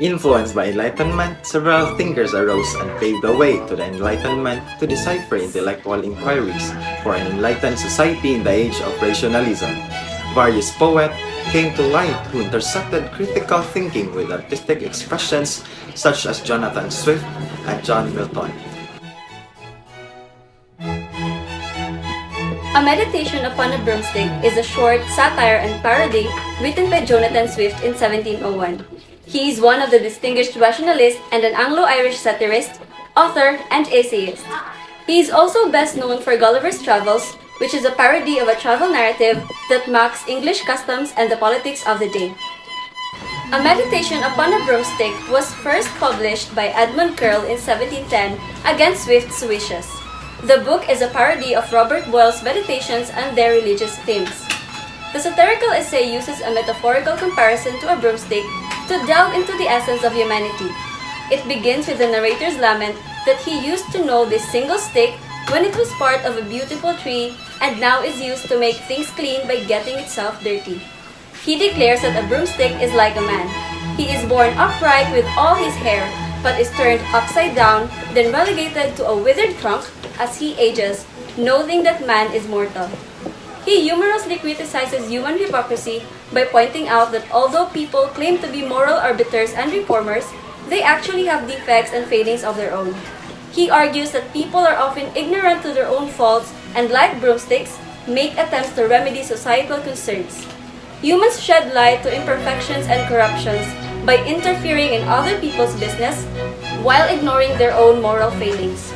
Influenced by Enlightenment, several thinkers arose and paved the way to the Enlightenment to decipher intellectual inquiries for an enlightened society in the age of rationalism. Various poets came to light who intersected critical thinking with artistic expressions such as Jonathan Swift and John Milton. A Meditation Upon a Broomstick is a short satire and parody written by Jonathan Swift in 1701. He is one of the distinguished rationalists and an Anglo-Irish satirist, author, and essayist. He is also best known for Gulliver's Travels, which is a parody of a travel narrative that mocks English customs and the politics of the day. A Meditation Upon a Broomstick was first published by Edmund Curll in 1710 against Swift's wishes. The book is a parody of Robert Boyle's meditations and their religious themes. The satirical essay uses a metaphorical comparison to a broomstick to delve into the essence of humanity. It begins with the narrator's lament that he used to know this single stick when it was part of a beautiful tree and now is used to make things clean by getting itself dirty. He declares that a broomstick is like a man. He is born upright with all his hair, but is turned upside down, then relegated to a withered trunk as he ages, noting that man is mortal. He humorously criticizes human hypocrisy by pointing out that although people claim to be moral arbiters and reformers, they actually have defects and failings of their own. He argues that people are often ignorant to their own faults and, like broomsticks, make attempts to remedy societal concerns. Humans shed light to imperfections and corruptions by interfering in other people's business while ignoring their own moral failings.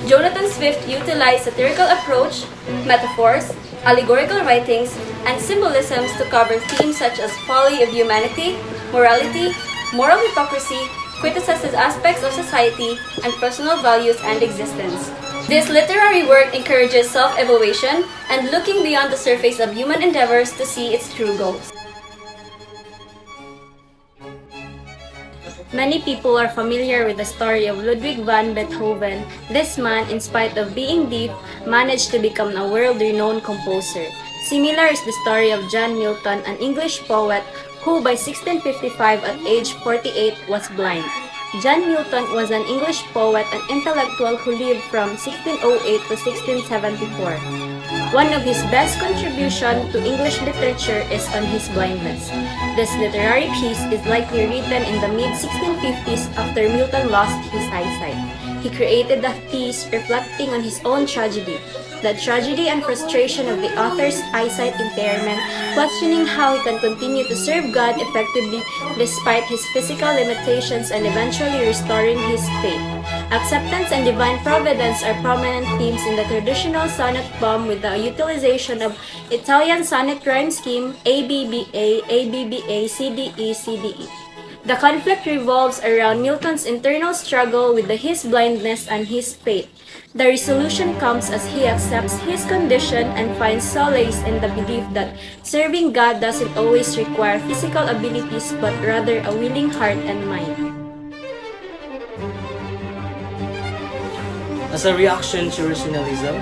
Jonathan Swift utilized satirical approach, metaphors, allegorical writings, and symbolisms to cover themes such as folly of humanity, morality, moral hypocrisy, criticizes aspects of society, and personal values and existence. This literary work encourages self-evaluation and looking beyond the surface of human endeavors to see its true goals. Many people are familiar with the story of Ludwig van Beethoven. This man, in spite of being deaf, managed to become a world-renowned composer. Similar is the story of John Milton, an English poet who by 1655 at age 48 was blind. John Milton was an English poet and intellectual who lived from 1608 to 1674. One of his best contributions to English literature is on his blindness. This literary piece is likely written in the mid-1650s after Milton lost his eyesight. He created the piece reflecting on his own tragedy, the tragedy and frustration of the author's eyesight impairment, questioning how he can continue to serve God effectively despite his physical limitations and eventually restoring his faith. Acceptance and divine providence are prominent themes in the traditional sonnet poem with the utilization of Italian sonnet rhyme scheme ABBA, ABBA, CDE, CDE. The conflict revolves around Milton's internal struggle with his blindness and his faith. The resolution comes as he accepts his condition and finds solace in the belief that serving God doesn't always require physical abilities but rather a willing heart and mind. As a reaction to rationalism,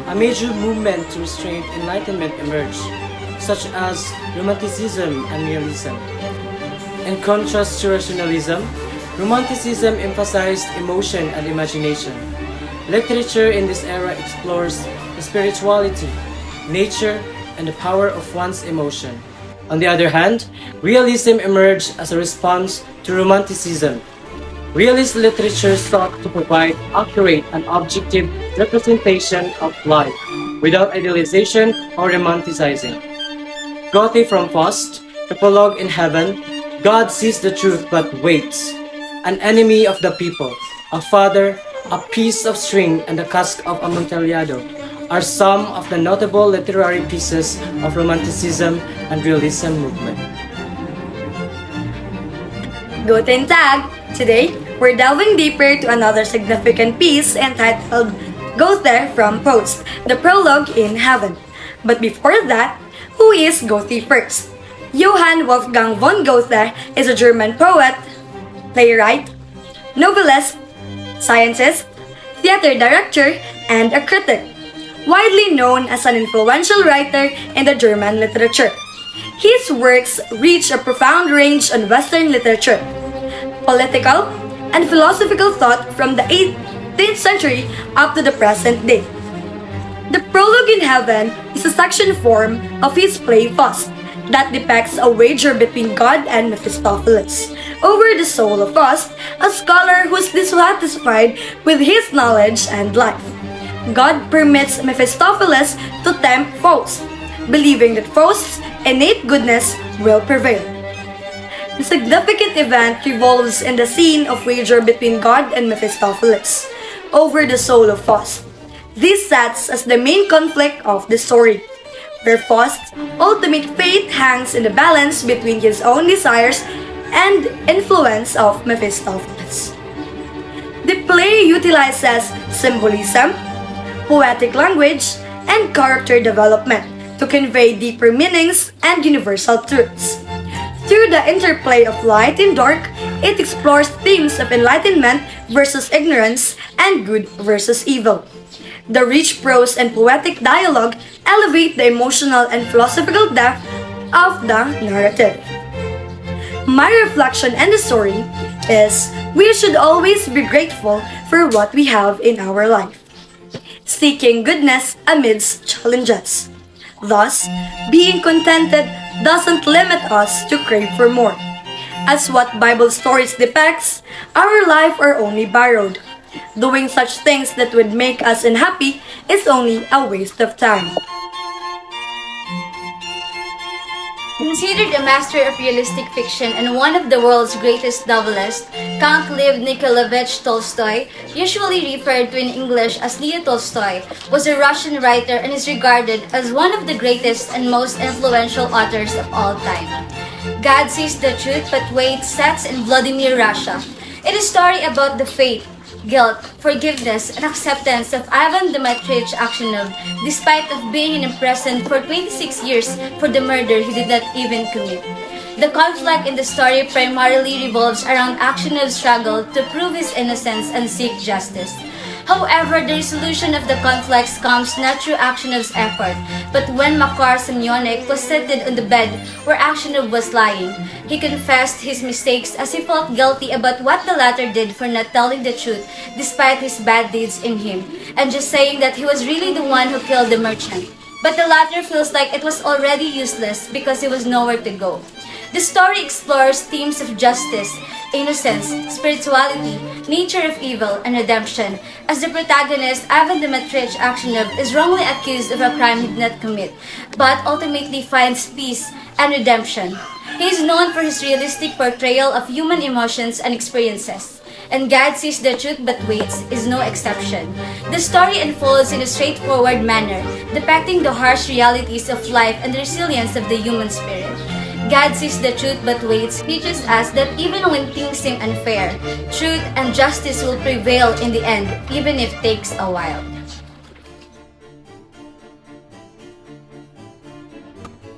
a major movement to restrain enlightenment emerged, such as Romanticism and Realism. In contrast to rationalism, Romanticism emphasized emotion and imagination. Literature in this era explores the spirituality, nature, and the power of one's emotion. On the other hand, Realism emerged as a response to Romanticism. Realist literature sought to provide accurate and objective representation of life without idealization or romanticizing. Goethe from Faust, Epilogue in Heaven, God sees the truth but waits. An enemy of the people, a father, a piece of string, and the cask of Amontillado are some of the notable literary pieces of Romanticism and Realism movement. Guten Tag! Today, we're delving deeper to another significant piece entitled Goethe from Faust, the Prologue in Heaven. But before that, who is Goethe first? Johann Wolfgang von Goethe is a German poet, playwright, novelist, scientist, theater director, and a critic, widely known as an influential writer in the German literature. His works reach a profound range on Western literature. political, and philosophical thought from the 18th century up to the present day. The Prologue in Heaven is a section form of his play Faust that depicts a wager between God and Mephistopheles over the soul of Faust, a scholar who is dissatisfied with his knowledge and life. God permits Mephistopheles to tempt Faust, believing that Faust's innate goodness will prevail. The significant event revolves in the scene of wager between God and Mephistopheles over the soul of Faust. This sets as the main conflict of the story, where Faust's ultimate fate hangs in the balance between his own desires and influence of Mephistopheles. The play utilizes symbolism, poetic language, and character development to convey deeper meanings and universal truths. Through the interplay of light and dark, it explores themes of enlightenment versus ignorance and good versus evil. The rich prose and poetic dialogue elevate the emotional and philosophical depth of the narrative. My reflection on the story is we should always be grateful for what we have in our life, seeking goodness amidst challenges. Thus, being contented doesn't limit us to crave for more. As what Bible stories depicts, our life are only borrowed. Doing such things that would make us unhappy is only a waste of time. Considered a master of realistic fiction and one of the world's greatest novelists, Count Lev Nikolaevich Tolstoy, usually referred to in English as Leo Tolstoy, was a Russian writer and is regarded as one of the greatest and most influential authors of all time. God Sees the Truth But Waits sets in Vladimir, Russia. It is a story about the fate, guilt, forgiveness, and acceptance of Ivan Dmitrich Aksionov, despite of being imprisoned for 26 years for the murder he did not even commit. The conflict in the story primarily revolves around Aksionov's struggle to prove his innocence and seek justice. However, the resolution of the conflicts comes not through Aksionov's effort, but when Makar Semyonik was seated on the bed where Aksionov was lying. He confessed his mistakes as he felt guilty about what the latter did for not telling the truth despite his bad deeds in him, and just saying that he was really the one who killed the merchant. But the latter feels like it was already useless because he was nowhere to go. The story explores themes of justice, innocence, spirituality, nature of evil, and redemption, as the protagonist, Ivan Dmitrich Aksionov, is wrongly accused of a crime he did not commit, but ultimately finds peace and redemption. He is known for his realistic portrayal of human emotions and experiences, and God Sees the Truth But Waits is no exception. The story unfolds in a straightforward manner, depicting the harsh realities of life and the resilience of the human spirit. God Sees the Truth But Waits teaches us that even when things seem unfair, truth and justice will prevail in the end, even if it takes a while.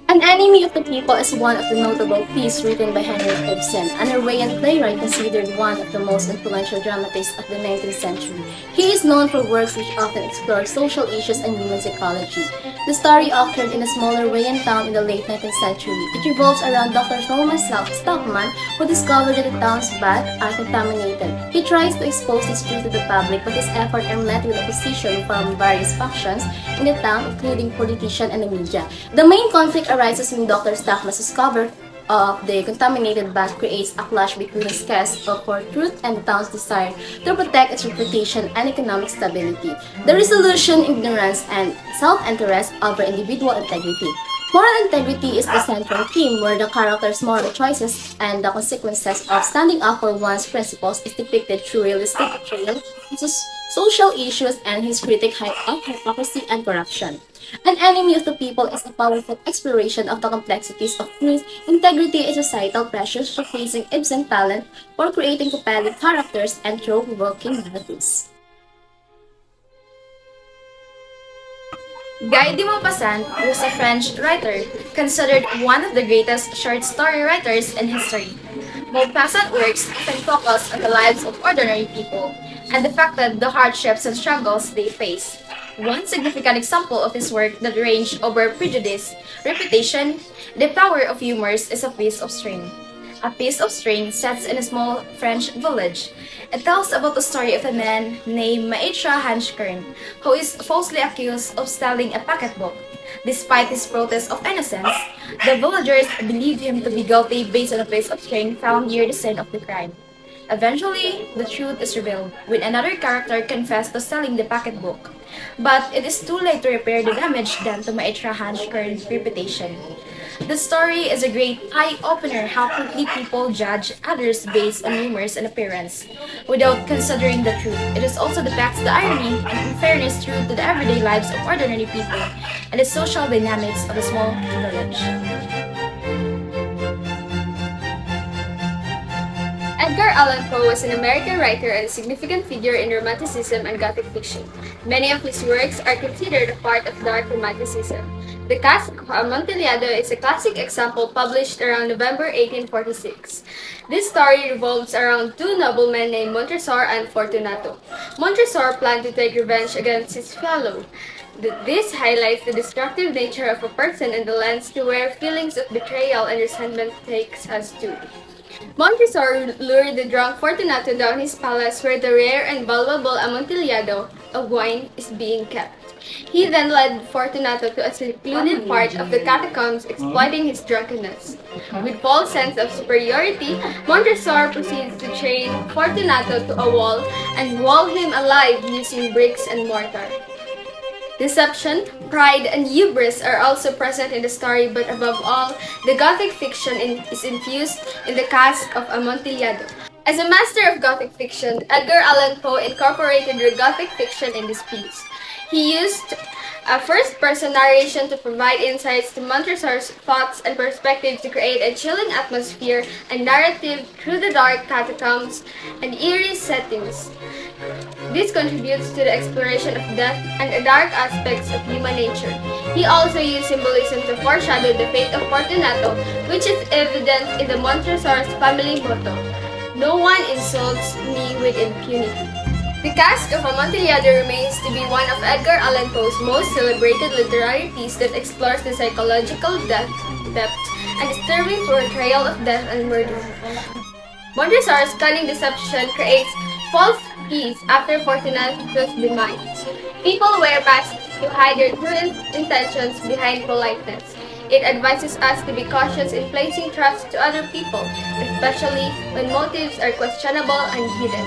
An Enemy of the People is one of the notable pieces written by Henrik Ibsen, an Norwegian playwright considered one of the most influential dramatists of the 19th century. He is known for works which often explore social issues and human psychology. The story occurred in a small Norwegian town in the late 19th century. It revolves around Dr. Thomas Stockman, who discovered that the town's baths are contaminated. He tries to expose this truth to the public, but his efforts are met with opposition from various factions in the town, including politicians and the media. The main conflict arises when Dr. Stockman's discovery of the contaminated bath creates a clash between his quest for truth and the town's desire to protect its reputation and economic stability. The resolution, ignorance, and self-interest over individual integrity. Moral integrity is the central theme where the character's moral choices and the consequences of standing up for one's principles is depicted through realistic portrayal of social issues and his critique of hypocrisy and corruption. An Enemy of the People is a powerful exploration of the complexities of truth, integrity, and societal pressures, showcasing Ibsen's talent for creating compelling characters and thought-provoking narratives. Guy de Maupassant was a French writer, considered one of the greatest short story writers in history. Maupassant's works often focus on the lives of ordinary people and depicted the hardships and struggles they face. One significant example of his work that ranged over prejudice, reputation, the power of humor is A Piece of String. A Piece of String, sets in a small French village. It tells about the story of a man named Maitra Hanskern, who is falsely accused of stealing a pocketbook. Despite his protest of innocence, the villagers believe him to be guilty based on a piece of string found near the scene of the crime. Eventually, the truth is revealed when another character confessed to selling the pocketbook. But it is too late to repair the damage done to Maitra Hanskern's reputation. The story is a great eye-opener how quickly people judge others based on rumors and appearance, without considering the truth. It is also depicts the irony and unfairness true to the everyday lives of ordinary people and the social dynamics of a small village. Edgar Allan Poe was an American writer and a significant figure in Romanticism and Gothic fiction. Many of his works are considered a part of dark Romanticism. The Cask of Amontillado is a classic example published around November 1846. This story revolves around two noblemen named Montresor and Fortunato. Montresor planned to take revenge against his fellow. This highlights the destructive nature of a person and the lengths to where feelings of betrayal and resentment takes us to. Montresor lured the drunk Fortunato down his palace where the rare and valuable Amontillado of wine is being kept. He then led Fortunato to a secluded part of the catacombs, exploiting his drunkenness. With false sense of superiority, Montresor proceeds to chain Fortunato to a wall and wall him alive using bricks and mortar. Deception, pride, and hubris are also present in the story, but above all, the Gothic fiction is infused in the Cask of Amontillado. As a master of Gothic fiction, Edgar Allan Poe incorporated the Gothic fiction in this piece. He used a first-person narration to provide insights to Montresor's thoughts and perspectives to create a chilling atmosphere and narrative through the dark catacombs and eerie settings. This contributes to the exploration of death and the dark aspects of human nature. He also used symbolism to foreshadow the fate of Fortunato, which is evident in the Montresor's family motto, "No one insults me with impunity." The Cask of Amontillado remains to be one of Edgar Allan Poe's most celebrated literary pieces that explores the psychological depth and disturbing portrayal of death and murder. Montresor's cunning deception creates false peace after Fortunato's demise. People wear masks to hide their true intentions behind politeness. It advises us to be cautious in placing trust to other people, especially when motives are questionable and hidden.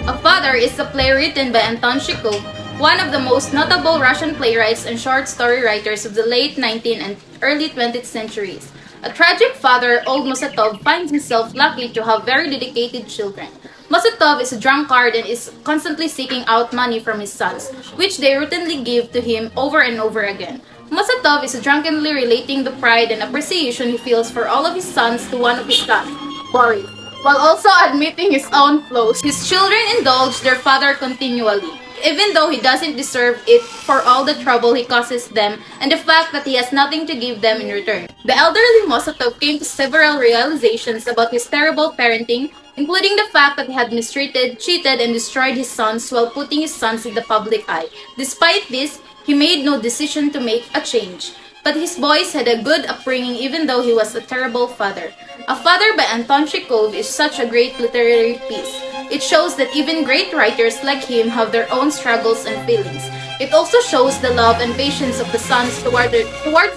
A Father is a play written by Anton Chekhov, one of the most notable Russian playwrights and short story writers of the late 19th and early 20th centuries. A tragic father, old Mosatov finds himself lucky to have very dedicated children. Mosatov is a drunkard and is constantly seeking out money from his sons, which they routinely give to him over and over again. Mosatov is drunkenly relating the pride and appreciation he feels for all of his sons to one of his sons, Boris, while also admitting his own flaws. His children indulge their father continually, even though he doesn't deserve it for all the trouble he causes them and the fact that he has nothing to give them in return. The elderly Mosatov came to several realizations about his terrible parenting, including the fact that he had mistreated, cheated, and destroyed his sons while putting his sons in the public eye. Despite this, he made no decision to make a change. But his boys had a good upbringing even though he was a terrible father. A Father by Anton Chekhov is such a great literary piece. It shows that even great writers like him have their own struggles and feelings. It also shows the love and patience of the sons towards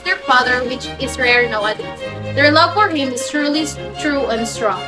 their father, which is rare nowadays. Their love for him is truly true and strong.